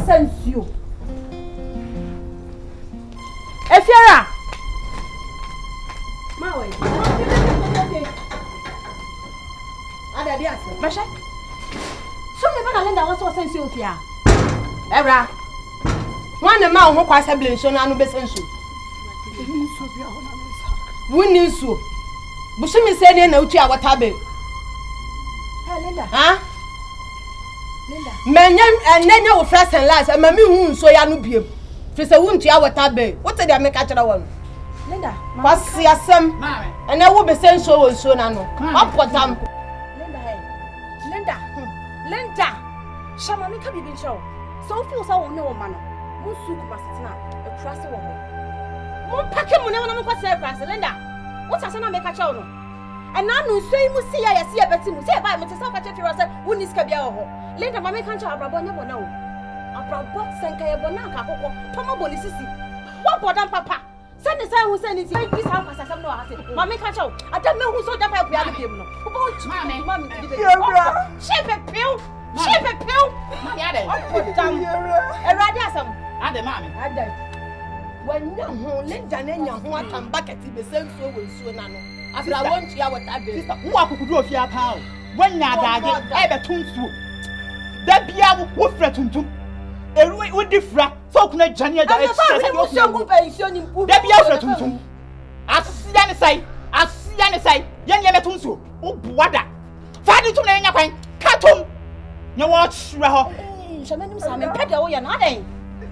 Sense you. Efiara. Mawe. Ada dia se. Basha. So me na Linda was so sense you fia. Ebra. One ma ho kwa sablen so na anu be sense. Nso bia ho na mensa. Wuni nso. Busu mi se ne na uchi awata be. Hey Linda. Ha? Menya enenya wo fresh and last ma me hu nso ya no biem fi se wu ntua wata be what dey make akira won Linda kwasi asem ena wo be se nso wo nso na no opotam Linda shama me ka bibi ncho so fi so wo ne wo ma no mo su ku basetina e trust wo ho mo pake mo ne wona mo kwase e Linda what asa na make akira no ena no nso yi mu si ya yesi e beti mu se ba mo te sa ka che fi se wo niska bia wo ho Linda mama can't have a bonnet now. A proper Sanka Bonaka, Pama Bonisisi. What bottom papa? Send the son who sent it. This house as I'm not. Mamma catch out. I don't know who saw that I have him. Mammy, shape a pill. Shape a pill. A radiasum. And the mammy. I died. When young Linda and young one come back at the same so will soon. After I want you, what I did. What could do if you have how? When you're dying, ever tuned through. That be our woofra tuntum. A ruin would differ. So can I Johnny at the that be our tuntum. I see any say, I see any say, young Yamatunsu. Oh, what that? Father to name your kind, Catum. No watch, Raho. Shaman, some pet away another.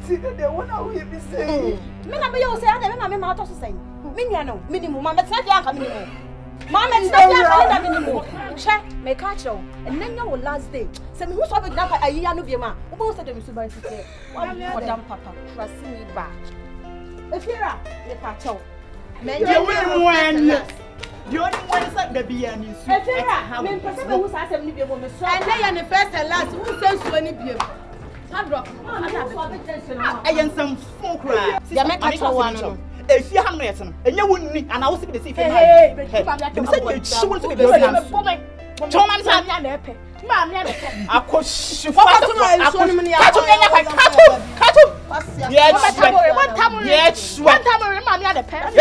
See that they won't always be saying. Maybe you'll say, I never mamma to say. Miniano, minimum, mamma said, young coming. Mamma is not minimum. Check, make a show, and then your last day. Send me who's over now a year of your man. Who said them to say, Madame Papa, trust me back. If you're a pacho, you wouldn't want you only want to the beer and you see. If you're a who's asked me to be a woman, so I lay the first and last who sends to any beer. I am some folk cry. See, I make a one. If you have met him, and you wouldn't need, and I was to see if she wants to be the Thomas, Mammy, I could shoot for yes, one time I remember the pen.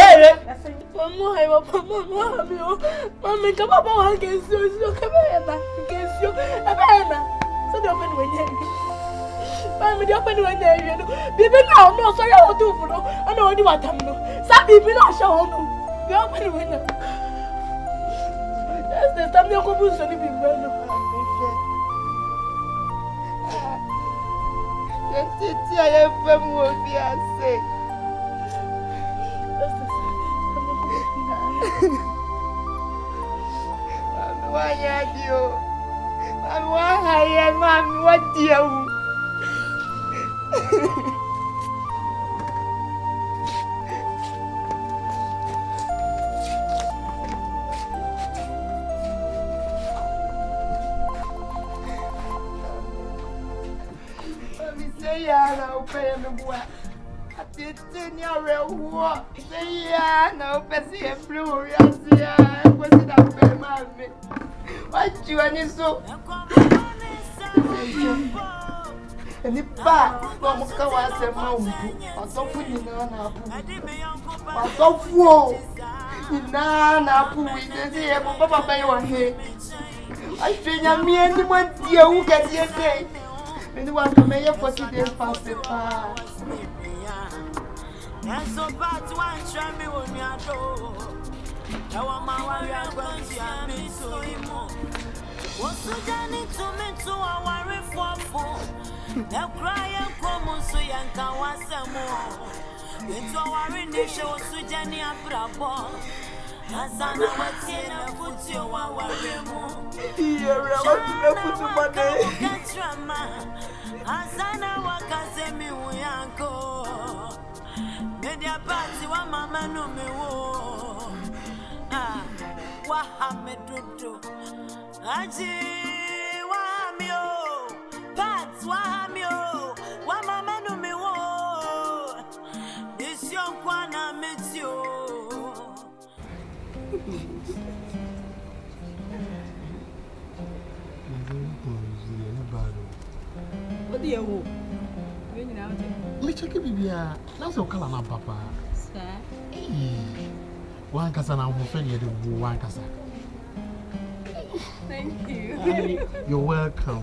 Mammy, come up against you, come against you, a banner. So don't win Mammy, the open when they people now, no, so I will do for no, I know what I'm no. Some people not show no. The open winner. That's the time you're going to be very. I am from what we are saying. Why are you? Why I am, what do you? Say no, Bessie and Blue, yes, was it up for my what you and so? And the back from Kawas and Mount, or something or so full. Nana, poo, is here, Papa, by your head. I think me and the one dear who gets your day. And the one to make your 40 days past the past. And so bad to answer me when you are told. I want my wife going to me so emo. What's the journey to me to a worry for? Now cry and come so young can want some more. Into our nation, so Jenny and Bravo. Azana what's in a put your worry more. Here, I want to put my day. Azana wakazemi uyanko. Media party wa mama no me wo. Wa hame dudu. Aji wa hamio. Pat wa hamio. dear who? Me check bibia. Na so kala na papa. Sir. One kasa na mo friend ye de one kasa. Thank you. You're welcome.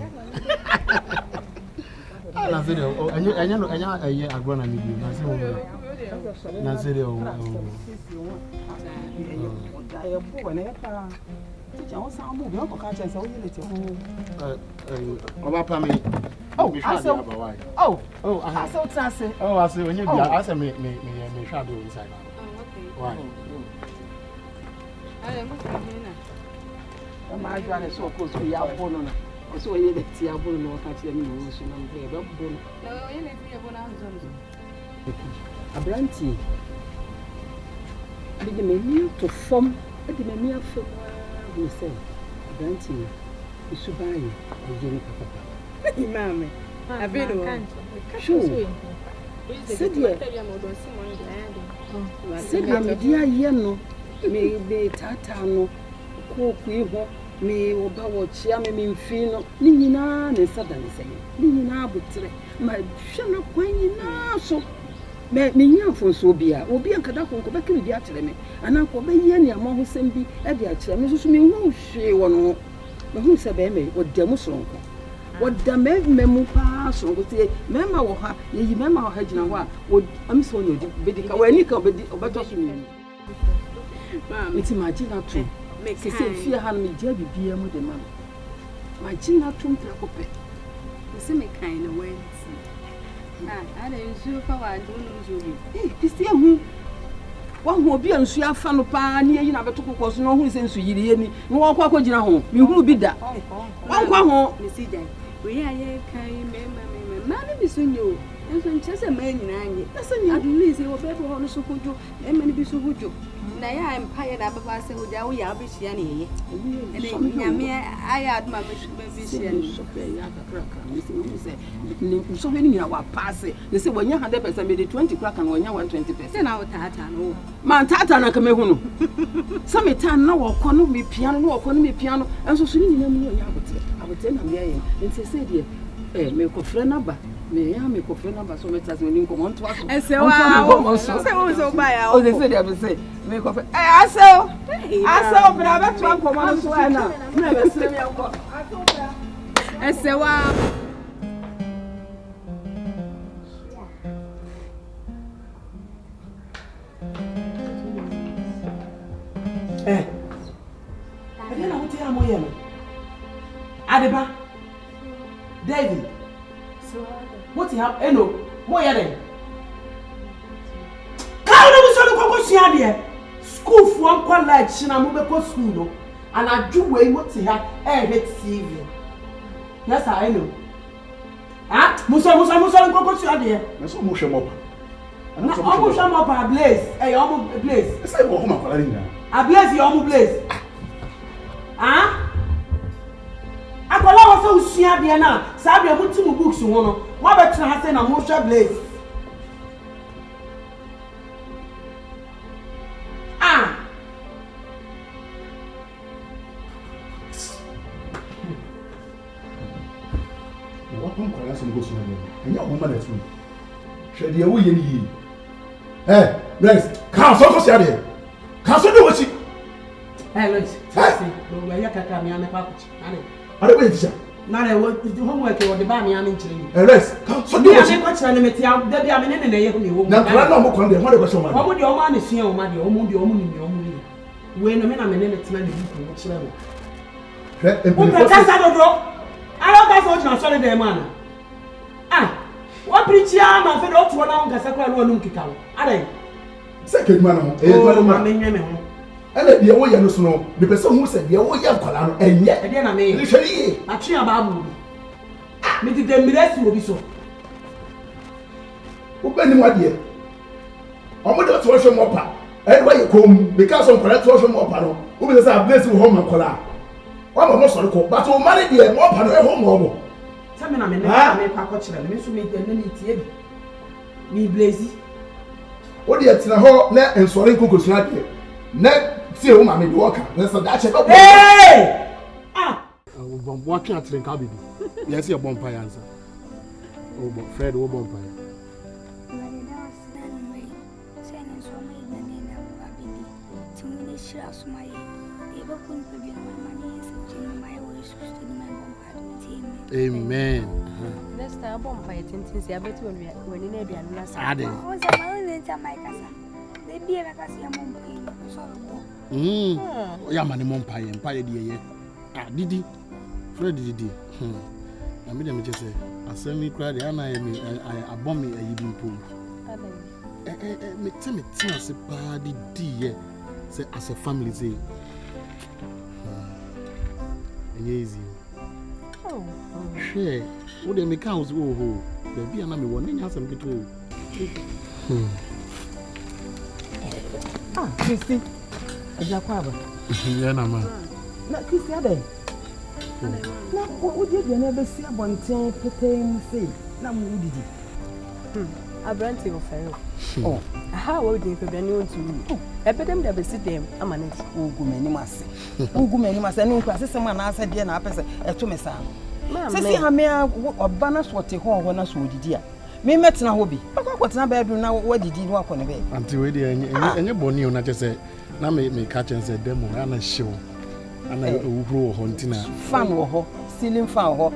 Na say oh anya agbona mi bi. Na say oh. Na say oh. Oh, I said, I said, when you be, I said, me try to inside now. Oh, Why? I am here. I'm not going to so close to your phone. So, you let your phone or catch them in the ocean and play about bone. No, you let me have 100. A brandy. I didn't mean to form. I didn't mean for we say. A brandy. You should buy you. Mammy, I feel sure. Said you, dear Yeno, may be Tatano, cook you, me or Bawach, Yammy Fino, Nina, and suddenly saying, Nina, but my shall when you know so. Me young for Sobia, or be a Kadako, go back to the Academy, and Uncle Bayani among who send be at the Academy, Mrs. Me won't share one, but who said, or Demoson. What the memo pass or say, Mamma or her, ye mamma or Hajina, what I'm so you did, when you come, but it's imagine to make fear hand me jabby beer with the man. My chin up to Tracope. The same kind of way. I didn't sure how I don't lose you. This dear who one will be on Sia Fanopa near you never took a course, no who is in Sweden, no one quack home. You will be that. One home, Missy Day. We are here, Mammy, be soon you. And so just a man in Angie. That's a young lazy or better on so good you, and many be so good you. Now I am tired of us who are we are Bishiani. And I had my vision. So many are passing. They say when you 100% made 20 crack and when you want 20%. Now, Tatan, man, Tatan, I come home. Some time now or corner me piano or corner me piano, and so soon I would tell them, and say, dear, make a friend number. Me, I make a friend number so much as when you come on to us. And so I so by all they said, I will say, make a friend. I saw, but I bet one command now. Never say me. I say, wow. Eh, I don't know what you are more. Adeba, David. What you have? No, more than. Can't you school for one like Shinamubeko school, and I do way what you have TV. Yes, I know. Ah, Musa, that's almost a mop. Almost a mop, a blaze, a blaze. I say, a blaze, your blaze. Ah? I go so see there now. Sabi I put two books you want. What about you say na motion blaze? Ah. What come call us and go see again? And your woman at home. Shall the away ye? Eh, Rex, can't so see there. Can't so do what she. Eh, Rex. No, I can't come here and package. I don't wait, sir. Now I want the homework or the bammy I'm in chilling. Rest. So do I watch an image out that I'm in the neighborhood? Now, I don't know what was so much. What would your man is here, money, or money, or money? When a man I'm in it, man, which level? I don't know. Sorry, their man. Ah, what preacher am I fed up to one on Casacra or Nunkika? Are they? Second man, eh, and the away no snow, the person who said the away of Colano, and yet again I may literally a tree about me. Did the rest will be so. Open what dear? I'm going to wash your mopper, and why you come because of correct wash your mopper, who is a blessing home and collar. One more sort of but to marry the mopper at home. Tell me, I'm in a package and miss me the minute. Me blazy. What do you tell her? Net and swallowing cookers like you. Net. See a woman walker. Let's not check up. Hey! Ah! I'm watching at the cabin. Yes, your bonfire answer. Oh, but Fred, what bomb pie? Amen. Next time, bomb pie, since I bet when in Abia and Nasa. Yeah, man, mom pie and pie, dear. Ah, Didi. Fred Didi. I made them just say, I send me cry, and I bomb me a evening pool. Me tell me, say, party, dear. Say, as a family, say, easy. Oh, share. Would they make house? Oh, baby, and I'm one. Yes, I'm good. Ah, Christy. Ajakwaba. Yeah, no man. Na Christy ade. Na wo dey dey na be si abonten petem say na mo didi. Abranti ofero. Oh, How would you be any to you? I bet them they sit them. I'm an ugu meni mase. Ugu meni mase no kwa sese ma na asa de na apese eto me sa. Sese ha me obana so te ho na so odidi a. Me metena ho bi. Akwa bedroom na wadidi no akọ be. Anti we dey enye boni o na che na me catch and say demo na show. Ana uhuro ho ntina. Fan wo ho, ceiling fan ho,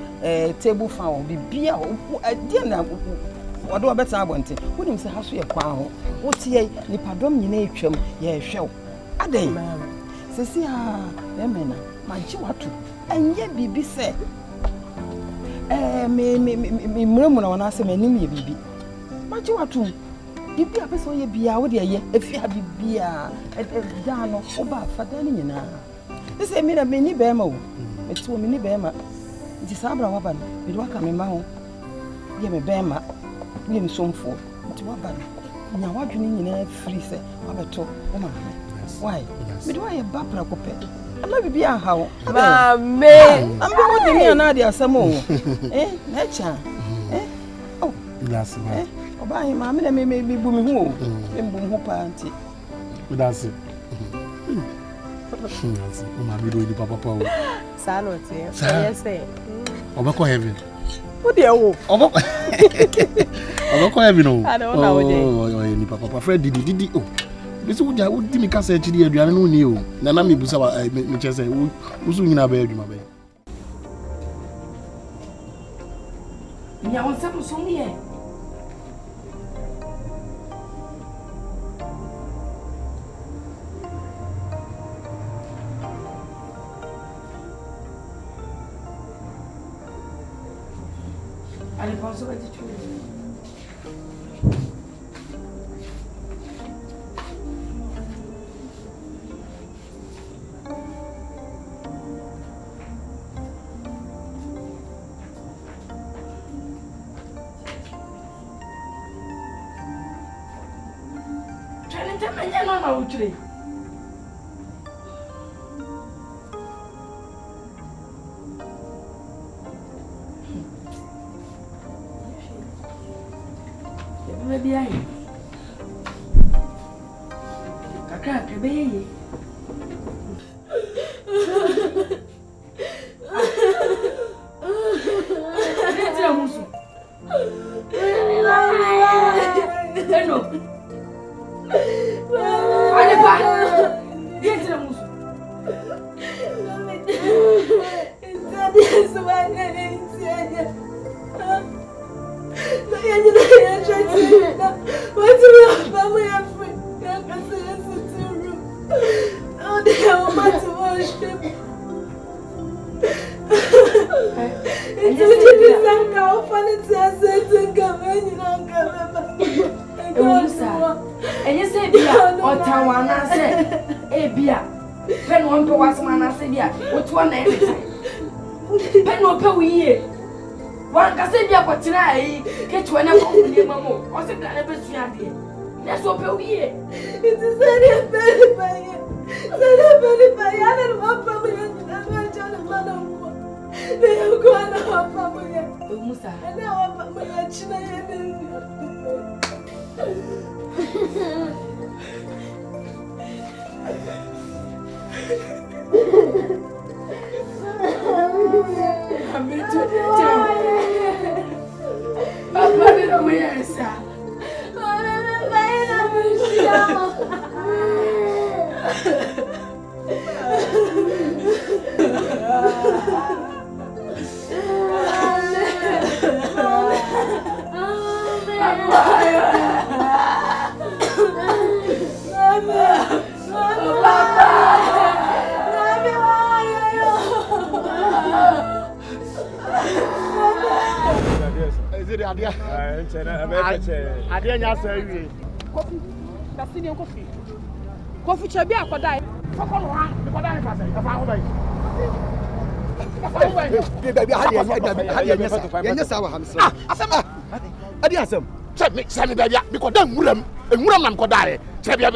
table fan ho, bibia ho. De na wado beta abonte. Wonim se ha so ye kwa ho. Wotie nipadom nyina etwam ye hwew. Adai. Sese ha, emena, magye watu. Enye bibi se me mremu na wana se manim ye bibi. Magye watu. Bibi a pese ye bia wo de ye efi ha bibia da no oba fada ni nyina. Ese me na me ni be ma wo. Etu me ni be ma. Nti sabra waba no. Me do aka me ma ho. Ye me be ma. Ye me somfo. Nti waba no. Nya wadwene nyina free se wabeto wo ma me. Why? Me do ye bapra kope. Ama bibi a hawo. Mame. Ambe wo de me na de asamo. Na cha. Oh, That's it. Oba hi ma me na me bu me hu o. Me bu me hu pa anti. That's it. That's it. Mama be do di papa o. Sa no te. Yes say. Obako heaven. Wo de wo. Obako heaven o. I don't know Oh, ni papa Fred didi oh. Bisi wo ja wo di mi kasa echi di aduane no ni o. Na na me busa me che say wo so nyina ba adwuma ba. Nya won sam so ni e. Ale posso vai te chuva. Challenge me no na uchre. Maybe I Kaka kebe. Let's musu. Hello. Ale ba. Let's musu. It's what do you have my friend? Oh, they are about to worship. It's a cow funny to come in, you And you say, Bia, or Tawana said, Eh, Bia, when one was man, I said, Bia, what one every time. Pen no per we. One can say, Bia, what tonight, get to another mamma, or something like that. That's what per we. It is very bad by you. Very bad. I don't want family and my child, madam. They are going to have family. Musa, and now I'm my children. is it the idea? Idea nya say we. Coffee. That's the coffee. Coffee chabi akoda. Foko no ha, akoda ni fa say. Fa ho bai. Baby, hadi anya sawa hamsa. Asema. Adi asem. Say me baby because dan muram nam ko dare. Say bia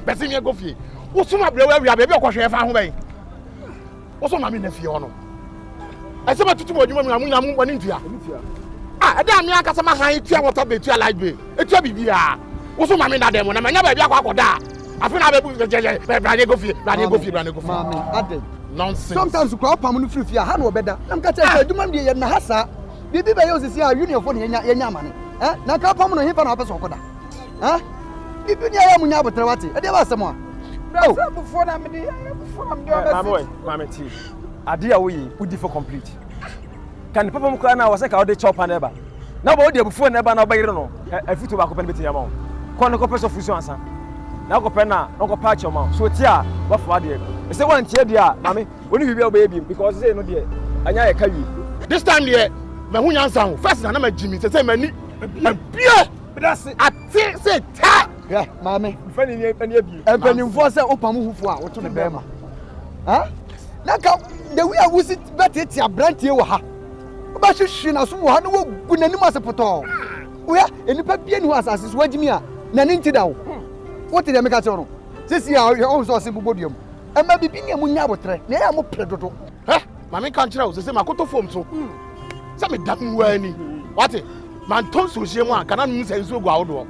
person me go fie. Wo suma brewe wi baby okwohwe fa ho bai. Wo so ma me na fie ho no. Asema tutu mo adwuma mu amunya mu wani ntua. Ada me aka sama han tua water be tua light be. Etua bibia. Wo so ma me na dem na manya baby akwakoda. Afi na bebu jeje brade go fie. Mami, ade. Nonsense. Sometimes you crowd pam no free fie ha na obeda. Na mka tell adwuma me ye na hasa. Bibi be yo sisi a union for yenya amane. Na crowd pam no hifa na opeso okoda. Bibi ni aya munya abotre wate. E dey ba asem a. Brasa before na me dey before am dey Mama T. Ade a wo yi udi for complete. Kan papa mukra na wase ka wo dey chop na eba. Na bo dey before na eba na obayire no. Afito ba ko pen beti yama. Ko no ko peso fusion asa. Na ko pen na ko patch your mouth. So tia wa for ade. E say wan tie dia mama, woni bibia obaye because say no dey. Anya ye ka wi. This time there, me hu nyansa ho. First na ma jimi say mani. Bia. Bedase. Ati say ta. Yeah, mami. Fani ni ani abi. Empanimfo say opam hufu a woto ne bema. Naka the way I was it better tia brantie wo ha. Ba hwehwe na so wo ha no wo gu nanim asepoto. Oya enipa bia ni ho asase so wagimi a na ne ntida wo. What did make a no? Sisi a o so ase bobodium. Ema bibi ni amunya abotre. Na ya mo predodo. Mami kan kira wo se makoto fom so. Sa me dam wani. What? Man ton so hye mu a kana nu se nso gu awodo.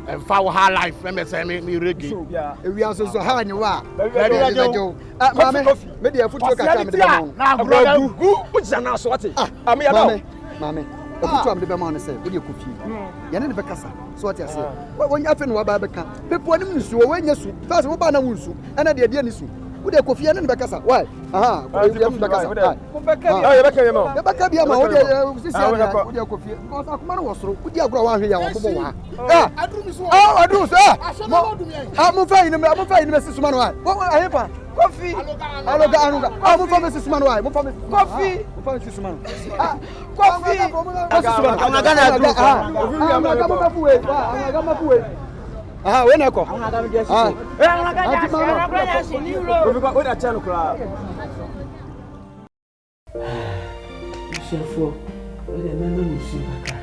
Emfa wo ha life me say me regi. Ewi aso so ha anyewa. Bejo. Mami, me dey futu ka ka me dey ma. Na bro Gu uja na so wate. Ami ya dawo. Mami, futu am dey be ma no say, we dey kofi. Ya ne be kasa. So what you say? When you feel wa ba be kan. People anim nsu wo anya su. First wo ba na wunsu. Ana de de ni su. Wo dey kofi ya ne be kasa. Why? Wo dey be kasa. Ko be ka ya be ka ya ma. Ya be ka bia ma wo dey sisi ya wo dey kofi. Because akuma no wosoro. Wo dey agura wa hwe ya wo bobo wa. Adru mi so. Adru so. Mo fa yin me sisu ma no wa. Wo ahepa. Coffee. Aloga. Mo fa me sisu ma no wa. Mo fa me coffee. Mo fa me sisu ma no. Coffee. Amaga na adru so. Amaga mo fa fuwe. Amaga mo fuwe. We na ko. Amaga me dey so. Amaga ya shi ni ro. We da channel kra. Chefo, we na na musu aka.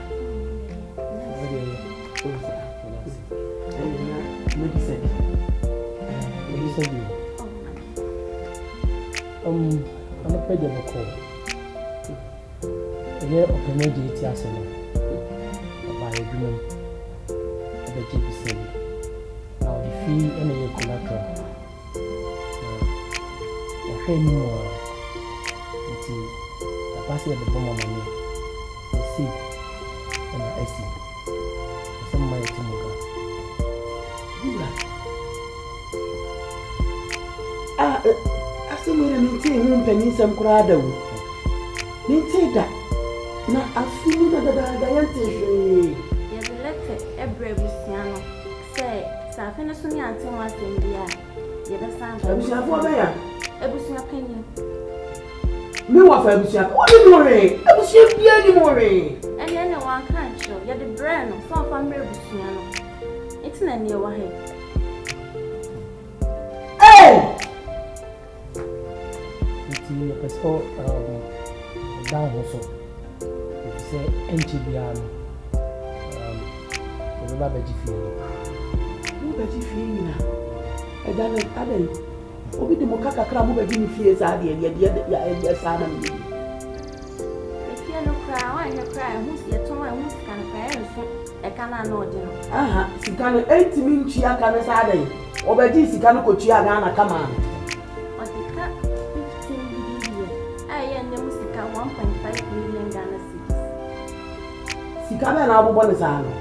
I'm a pedagogue. Here, open ti asema. By a woman, the GPC. Now, the fee and a collateral. A penny more. The passing of the bomb money. The C and the SC. Some my Timoga. Asema na minti hu mpanisam kura da wo. Minti da. Na afinu na da yante hwe. Ya belete ebrebusia no. Say, safe no so ni ante ho asembia. Ye be san. Abusia fo be ya. Ebusia kanyi. Me wa fa abusia. O ni more. Abusia bia ni more. Ene ne wan kan cho. Ya de brain no so fa mre ebusia no. Itina ne wa he. Hey! Ti pesto down also. If say NGBR we ba beji fi. Mo beji fi ni na. E da le adai. Obi de mo kaka kra mo beji ni fi za de ya sa na mi. E fi no kra, wa no kra, hu si eto wa hu sika no kra, e so e kana na odi no. Aha, sika no 8 min chi aka na sa adai. Obeji sika no ko chi aga na kama. Odika 15 billion. Aye ne musika 1.5 million Ghana cedis. Sika be na abubo ne sa no.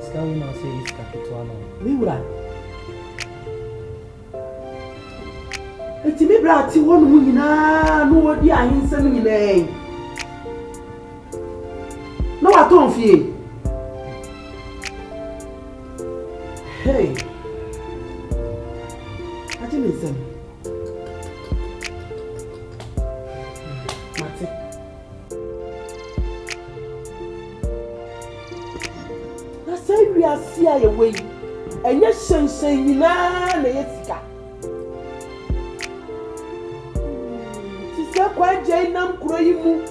Sika we na say is capital no. Mi wura. Eti mi bra ti wonu mu nyina no odi ahinsam nyina. No wa ton fie. Hey. Ati me sem. Mate. wiase a yɛwɔ yi ɛnyɛ hyɛnhyɛn nyinaa na yɛ sika ti sɛ kwagye nam kuro yi mu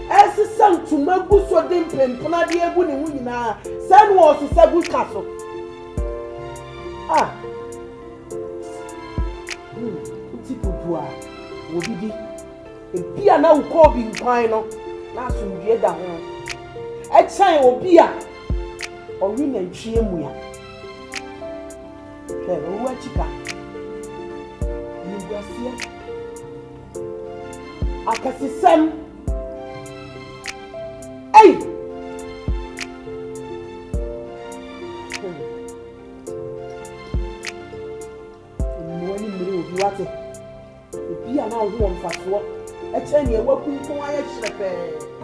ɛsesa ntoma gu so de mpempena de egu ne ho nyinaa sɛ no ɔsesa gu ka so ti pupu a obi di ebi a na ukɔ bi nkwan no na asomdue da ho ɛkyɛn obi a ɔwe na ntwie mu ya hwɛ owu akyika nibuaseɛ akasesɛm ei mmoa ne mmiri obi wate ebi a na ɔho wɔ mfasoɔ ɛkyɛn nea wakunkun ayɛ hyerɛ pɛɛ